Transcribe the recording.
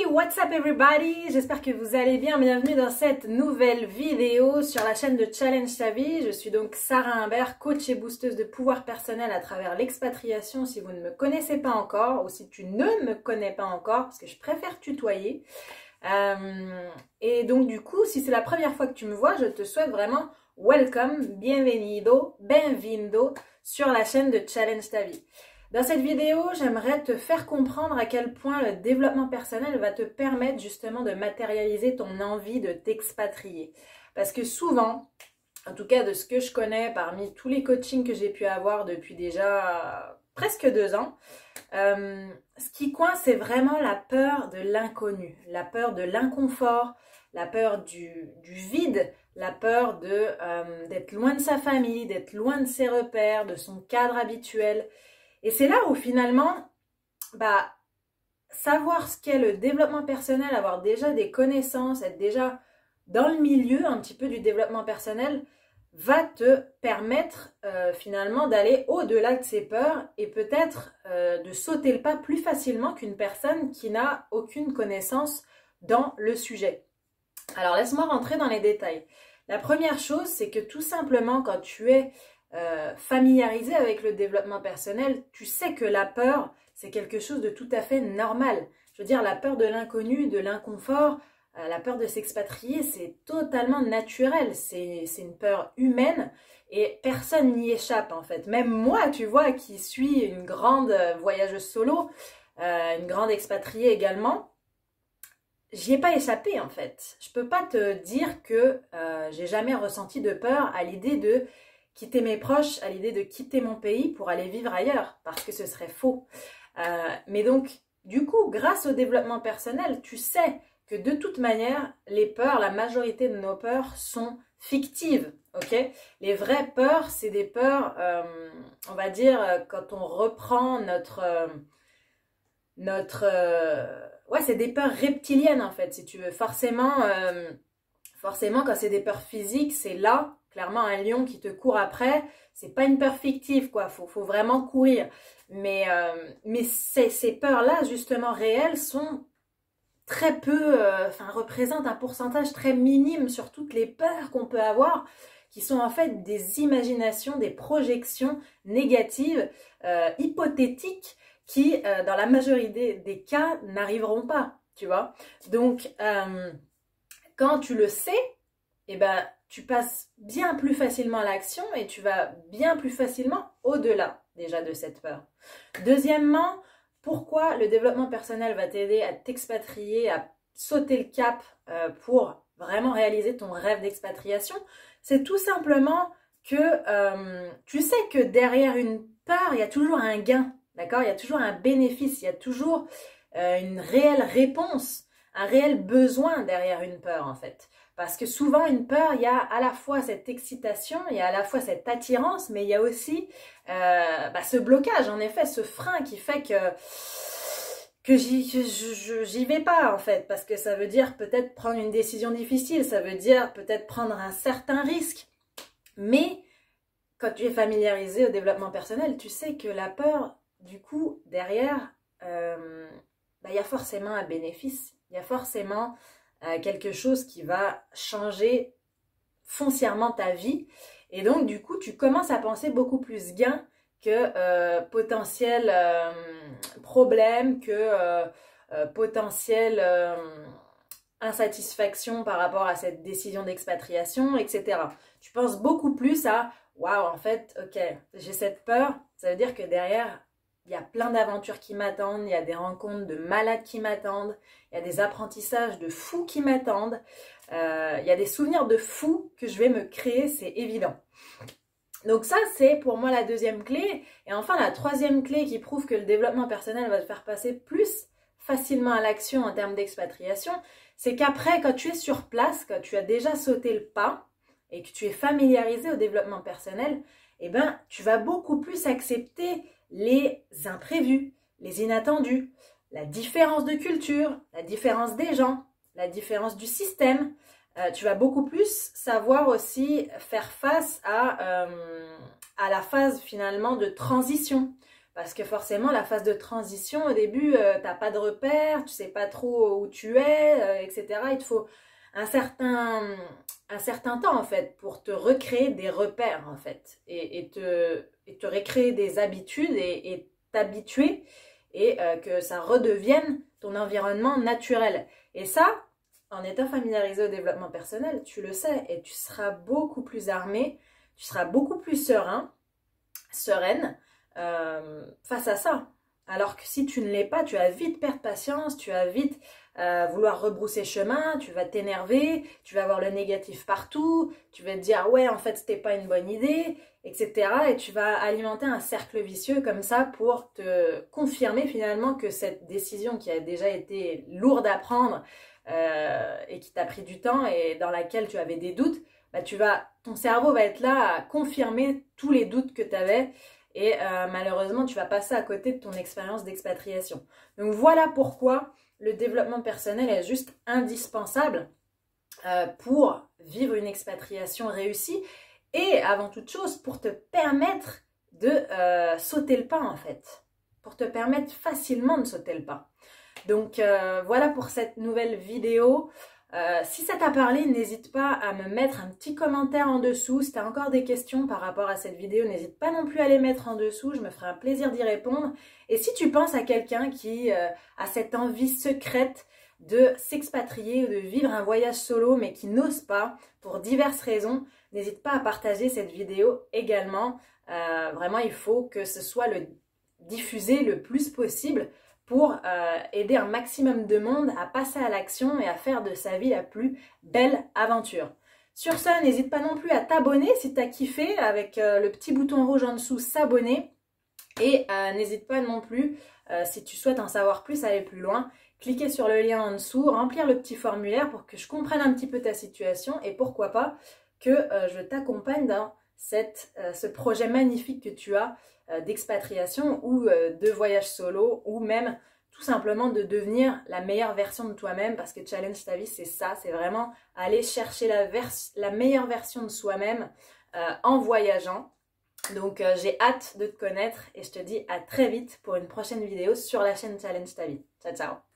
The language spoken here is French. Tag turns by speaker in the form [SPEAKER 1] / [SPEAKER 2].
[SPEAKER 1] what's up everybody? J'espère que vous allez bien. Bienvenue dans cette nouvelle vidéo sur la chaîne de Challenge ta vie. Je suis donc Sarah Humbert, coach et boosteuse de pouvoir personnel à travers l'expatriation. Si vous ne me connaissez pas encore ou si tu ne me connais pas encore, parce que je préfère tutoyer. Et donc du coup, si c'est la première fois que tu me vois, je te souhaite vraiment welcome, bienvenido, benvindo sur la chaîne de Challenge ta vie. Dans cette vidéo, j'aimerais te faire comprendre à quel point le développement personnel va te permettre justement de matérialiser ton envie de t'expatrier. Parce que souvent, en tout cas de ce que je connais parmi tous les coachings que j'ai pu avoir depuis déjà presque 2 ans, ce qui coince, c'est vraiment la peur de l'inconnu, la peur de l'inconfort, la peur du vide, la peur d'être loin de sa famille, d'être loin de ses repères, de son cadre habituel. Et c'est là où finalement, savoir ce qu'est le développement personnel, avoir déjà des connaissances, être déjà dans le milieu un petit peu du développement personnel, va te permettre finalement d'aller au-delà de ses peurs et peut-être de sauter le pas plus facilement qu'une personne qui n'a aucune connaissance dans le sujet. Alors laisse-moi rentrer dans les détails. La première chose, c'est que tout simplement quand tu es familiarisé avec le développement personnel, tu sais que la peur, c'est quelque chose de tout à fait normal. Je veux dire, la peur de l'inconnu, de l'inconfort, la peur de s'expatrier, c'est totalement naturel. C'est une peur humaine et personne n'y échappe en fait. Même moi, tu vois, qui suis une grande voyageuse solo, une grande expatriée également, j'y ai pas échappé en fait. Je peux pas te dire que j'ai jamais ressenti de peur à l'idée de quitter mes proches, à l'idée de quitter mon pays pour aller vivre ailleurs, parce que ce serait faux. Mais donc, du coup, grâce au développement personnel, tu sais que de toute manière, les peurs, la majorité de nos peurs sont fictives, ok? Les vraies peurs, c'est des peurs, on va dire, quand on reprend ouais, c'est des peurs reptiliennes en fait, si tu veux. Forcément, quand c'est des peurs physiques, c'est là, clairement un lion qui te court après, c'est pas une peur fictive quoi, faut vraiment courir. Mais ces peurs-là, justement réelles, sont très peu, représentent un pourcentage très minime sur toutes les peurs qu'on peut avoir, qui sont en fait des imaginations, des projections négatives, hypothétiques, qui, dans la majorité des cas, n'arriveront pas, tu vois. Donc, quand tu le sais, tu passes bien plus facilement à l'action et tu vas bien plus facilement au-delà déjà de cette peur. Deuxièmement, pourquoi le développement personnel va t'aider à t'expatrier, à sauter le cap pour vraiment réaliser ton rêve d'expatriation? C'est tout simplement que tu sais que derrière une peur, il y a toujours un gain, d'accord? Il y a toujours un bénéfice, il y a toujours une réelle réponse, un réel besoin derrière une peur en fait. Parce que souvent, une peur, il y a à la fois cette excitation, il y a à la fois cette attirance, mais il y a aussi ce blocage, en effet, ce frein qui fait que j'y vais pas, en fait. Parce que ça veut dire peut-être prendre une décision difficile, ça veut dire peut-être prendre un certain risque. Mais quand tu es familiarisé au développement personnel, tu sais que la peur, du coup, derrière, il y a forcément un bénéfice, il y a forcément quelque chose qui va changer foncièrement ta vie. Et donc, du coup, tu commences à penser beaucoup plus gain que potentiel problème, que potentielle insatisfaction par rapport à cette décision d'expatriation, etc. Tu penses beaucoup plus à « Waouh, en fait, ok, j'ai cette peur, ça veut dire que derrière, il y a plein d'aventures qui m'attendent, il y a des rencontres de malades qui m'attendent, il y a des apprentissages de fous qui m'attendent, il y a des souvenirs de fous que je vais me créer, c'est évident. » Donc ça, c'est pour moi la deuxième clé. Et enfin, la troisième clé qui prouve que le développement personnel va te faire passer plus facilement à l'action en termes d'expatriation, c'est qu'après, quand tu es sur place, quand tu as déjà sauté le pas et que tu es familiarisé au développement personnel, tu vas beaucoup plus accepter les imprévus, les inattendus, la différence de culture, la différence des gens, la différence du système. Tu vas beaucoup plus savoir aussi faire face à la phase finalement de transition. Parce que forcément, la phase de transition, au début, t'as pas de repères, tu sais pas trop où tu es, etc. Il te faut un certain temps, en fait, pour te recréer des repères, en fait, et te recréer des habitudes et t'habituer et que ça redevienne ton environnement naturel. Et ça, en étant familiarisé au développement personnel, tu le sais, et tu seras beaucoup plus armé, tu seras beaucoup plus serein, sereine, face à ça. Alors que si tu ne l'es pas, tu vas vite perdre patience, tu vas vite vouloir rebrousser chemin, tu vas t'énerver, tu vas avoir le négatif partout, tu vas te dire ouais en fait c'était pas une bonne idée, etc. Et tu vas alimenter un cercle vicieux comme ça pour te confirmer finalement que cette décision qui a déjà été lourde à prendre et qui t'a pris du temps et dans laquelle tu avais des doutes, bah, ton cerveau va être là à confirmer tous les doutes que tu avais et malheureusement tu vas passer à côté de ton expérience d'expatriation. Donc voilà pourquoi le développement personnel est juste indispensable pour vivre une expatriation réussie et avant toute chose pour te permettre de sauter le pas en fait, pour te permettre facilement de sauter le pas. Donc voilà pour cette nouvelle vidéo. Si ça t'a parlé, n'hésite pas à me mettre un petit commentaire en dessous. Si tu as encore des questions par rapport à cette vidéo, n'hésite pas non plus à les mettre en dessous. Je me ferai un plaisir d'y répondre. Et si tu penses à quelqu'un qui a cette envie secrète de s'expatrier ou de vivre un voyage solo mais qui n'ose pas pour diverses raisons, n'hésite pas à partager cette vidéo également. Vraiment, il faut que ce soit diffusé le plus possible pour aider un maximum de monde à passer à l'action et à faire de sa vie la plus belle aventure. Sur ce, n'hésite pas non plus à t'abonner si tu as kiffé avec le petit bouton rouge en dessous, s'abonner. Et n'hésite pas non plus, si tu souhaites en savoir plus, aller plus loin, cliquer sur le lien en dessous, remplir le petit formulaire pour que je comprenne un petit peu ta situation et pourquoi pas que je t'accompagne dans ce projet magnifique que tu as d'expatriation ou de voyage solo ou même tout simplement de devenir la meilleure version de toi-même parce que Challenge ta vie c'est ça, c'est vraiment aller chercher la meilleure version de soi-même en voyageant. Donc j'ai hâte de te connaître et je te dis à très vite pour une prochaine vidéo sur la chaîne Challenge ta vie. Ciao ciao.